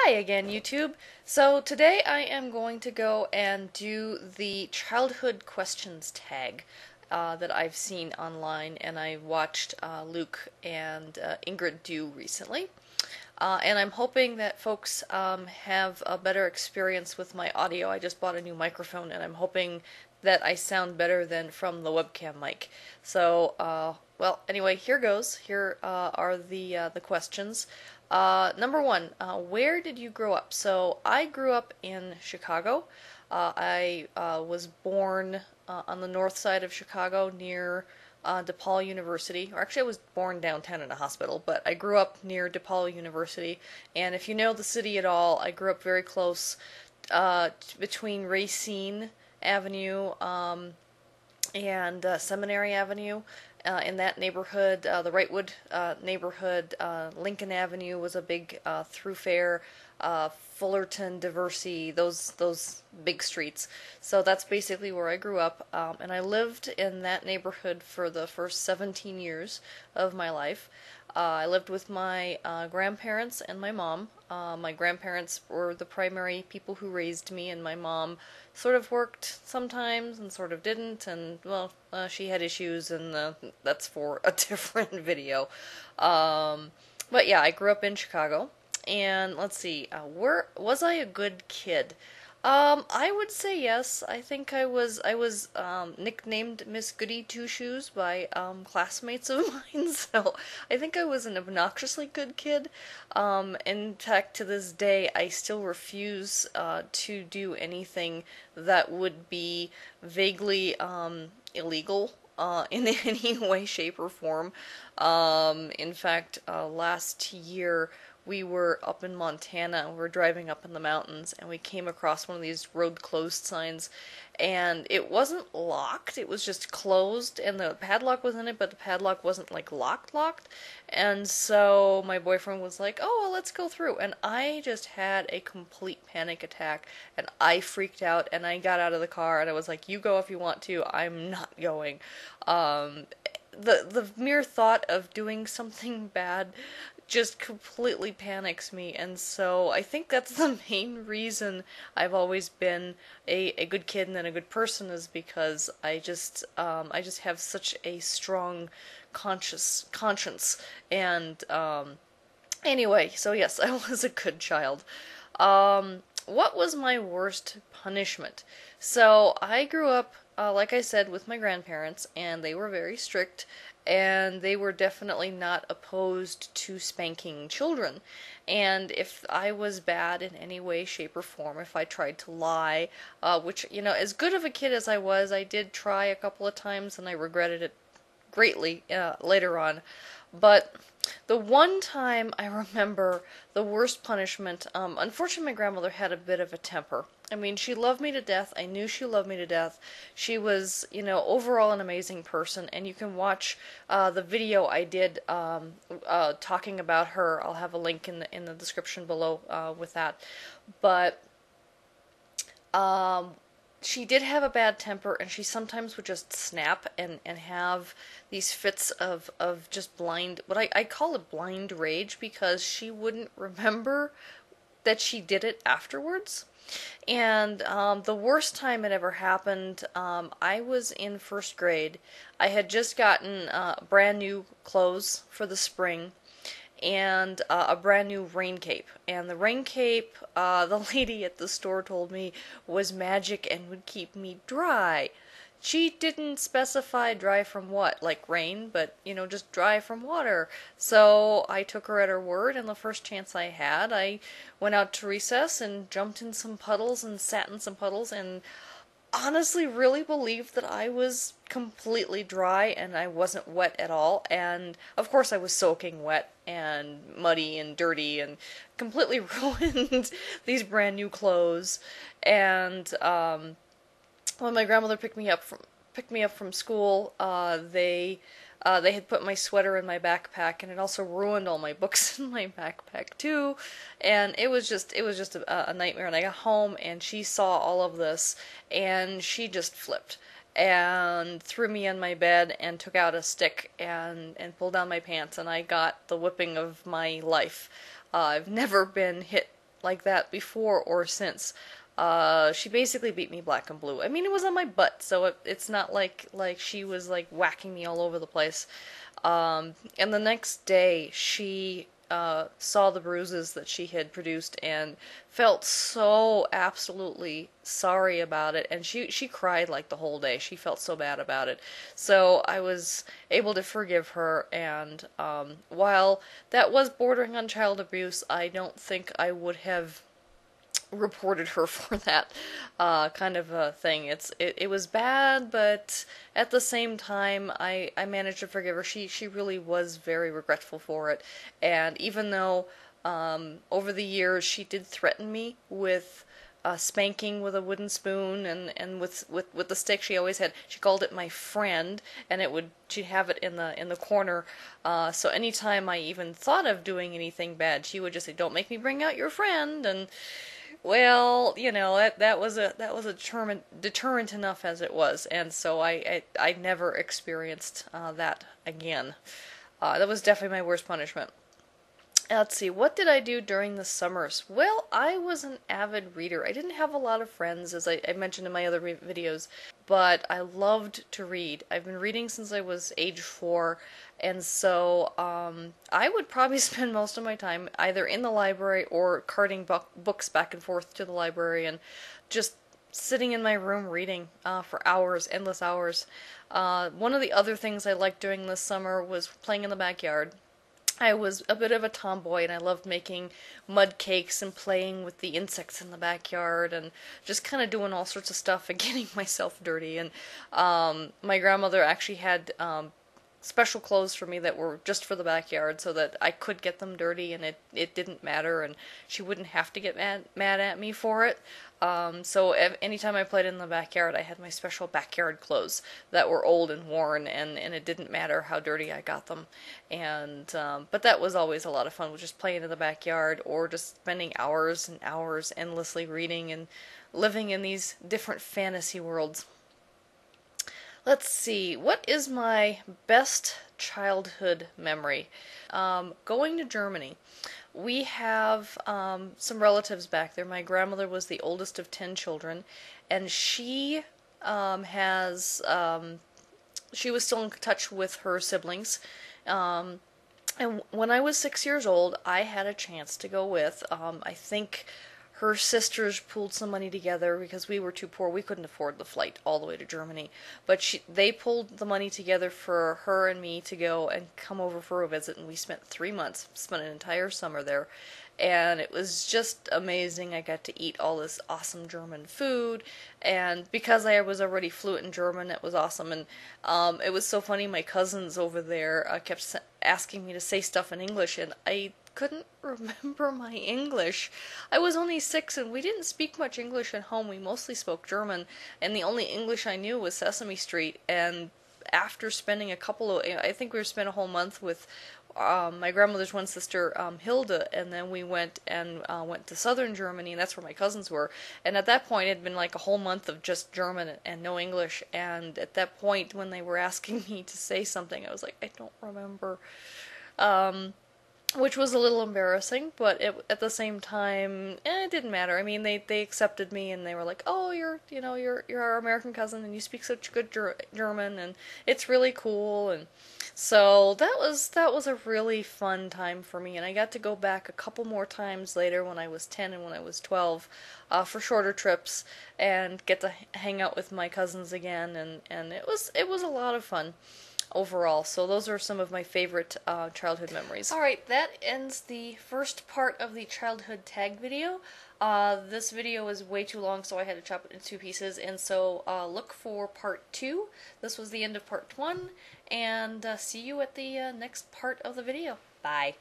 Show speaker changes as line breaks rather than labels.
Hi again, YouTube. So today I am going to go and do the childhood questions tag that I've seen online, and I watched Luke and Ingrid do recently. And I'm hoping that folks have a better experience with my audio. I just bought a new microphone, and I'm hoping that I sound better than from the webcam mic. So, well, anyway, here goes. Here are the questions. Number one, where did you grow up? So I grew up in Chicago. I was born on the north side of Chicago near DePaul University. Or actually, I was born downtown in a hospital, but I grew up near DePaul University. And if you know the city at all, I grew up very close between Racine Avenue and Seminary Avenue. In that neighborhood, the Wrightwood neighborhood, Lincoln Avenue was a big thoroughfare, Fullerton, Diversey, those big streets. So that's basically where I grew up, and I lived in that neighborhood for the first 17 years of my life. I lived with my grandparents and my mom. My grandparents were the primary people who raised me, and my mom sort of worked sometimes and sort of didn't, and well, she had issues, and that's for a different video. But yeah, I grew up in Chicago, and let's see, where was I a good kid? I would say yes. I think I was nicknamed Miss Goody Two Shoes by classmates of mine, so I think I was an obnoxiously good kid. In fact, to this day, I still refuse to do anything that would be vaguely illegal in any way, shape, or form. In fact, last year we were up in Montana, we were driving up in the mountains, and we came across one of these road closed signs, and it wasn't locked, it was just closed, and the padlock was in it, but the padlock wasn't like locked, and so my boyfriend was like, oh, well, let's go through, and I just had a complete panic attack, and I freaked out, and I got out of the car, and I was like, you go if you want to, I'm not going. The mere thought of doing something bad just completely panics me, and so I think that's the main reason I've always been a good kid and then a good person, is because I just have such a strong conscience, and anyway, so yes, I was a good child. What was my worst punishment? So I grew up, like I said, with my grandparents, and they were very strict, and they were definitely not opposed to spanking children. And if I was bad in any way, shape, or form, if I tried to lie, which, you know, as good of a kid as I was, I did try a couple of times, and I regretted it greatly later on. But the one time I remember the worst punishment, unfortunately my grandmother had a bit of a temper. I mean, she loved me to death. I knew she loved me to death. She was, you know, overall an amazing person, and you can watch the video I did talking about her. I'll have a link in the description below with that. But she did have a bad temper, and she sometimes would just snap and have these fits of just blind, what I call it blind rage, because she wouldn't remember that she did it afterwards. And the worst time it ever happened, I was in first grade. I had just gotten brand new clothes for the spring, and a brand new rain cape. And the rain cape, the lady at the store told me, was magic and would keep me dry. She didn't specify dry from what, like rain, but, you know, just dry from water. So I took her at her word, and the first chance I had, I went out to recess and jumped in some puddles and sat in some puddles, and honestly really believed that I was completely dry and I wasn't wet at all. And of course I was soaking wet and muddy and dirty and completely ruined these brand new clothes. And when my grandmother picked me up from school, they had put my sweater in my backpack, and it also ruined all my books in my backpack too. And it was just a nightmare. And I got home, and she saw all of this, and she just flipped and threw me on my bed and took out a stick and pulled down my pants, and I got the whipping of my life. I've never been hit like that before or since. She basically beat me black and blue. I mean, it was on my butt, so it's not like she was like whacking me all over the place. And the next day, she saw the bruises that she had produced and felt so absolutely sorry about it. And she cried like the whole day. She felt so bad about it. So I was able to forgive her. And while that was bordering on child abuse, I don't think I would have reported her for that kind of a thing. It was bad, but at the same time, I managed to forgive her. She really was very regretful for it, and even though over the years she did threaten me with spanking with a wooden spoon and with the stick she always had. She called it my friend, and she'd have it in the corner. So anytime I even thought of doing anything bad, she would just say, "Don't make me bring out your friend," and well, you know, that was a deterrent enough as it was, and so I never experienced that again. That was definitely my worst punishment. Let's see, what did I do during the summers? Well, I was an avid reader. I didn't have a lot of friends, as I mentioned in my other videos, but I loved to read. I've been reading since I was age 4, and so I would probably spend most of my time either in the library or carting books back and forth to the library and just sitting in my room reading for hours, endless hours. One of the other things I liked doing this summer was playing in the backyard. I was a bit of a tomboy, and I loved making mud cakes and playing with the insects in the backyard and just kind of doing all sorts of stuff and getting myself dirty. And my grandmother actually had special clothes for me that were just for the backyard so that I could get them dirty and it didn't matter, and she wouldn't have to get mad at me for it. So anytime I played in the backyard, I had my special backyard clothes that were old and worn, and it didn't matter how dirty I got them. And but that was always a lot of fun, with just playing in the backyard or just spending hours and hours endlessly reading and living in these different fantasy worlds. Let's see, what is my best childhood memory? Going to Germany. We have some relatives back there. My grandmother was the oldest of 10 children, and she she was still in touch with her siblings. And when I was 6 years old, I had a chance to go with, I think her sisters pooled some money together because we were too poor. We couldn't afford the flight all the way to Germany. But they pulled the money together for her and me to go and come over for a visit, and we spent 3 months, spent an entire summer there. And it was just amazing. I got to eat all this awesome German food, and because I was already fluent in German, it was awesome. And it was so funny, my cousins over there kept asking me to say stuff in English, and I couldn't remember my English. I was only 6 and we didn't speak much English at home. We mostly spoke German, and the only English I knew was Sesame Street. And after spending I think we spent a whole month with my grandmother's one sister, Hilda, and then we went to southern Germany, and that's where my cousins were. And at that point, it had been like a whole month of just German and no English. And at that point, when they were asking me to say something, I was like, I don't remember. Which was a little embarrassing, but at the same time, it didn't matter. I mean, they accepted me, and they were like, "Oh, you're our American cousin, and you speak such good German, and it's really cool." And so that was a really fun time for me, and I got to go back a couple more times later when I was 10 and when I was 12 for shorter trips and get to hang out with my cousins again, and it was a lot of fun overall. So those are some of my favorite childhood memories. Alright, that ends the first part of the childhood tag video. This video was way too long, so I had to chop it into 2 pieces, and so look for part 2. This was the end of part 1, and see you at the next part of the video. Bye.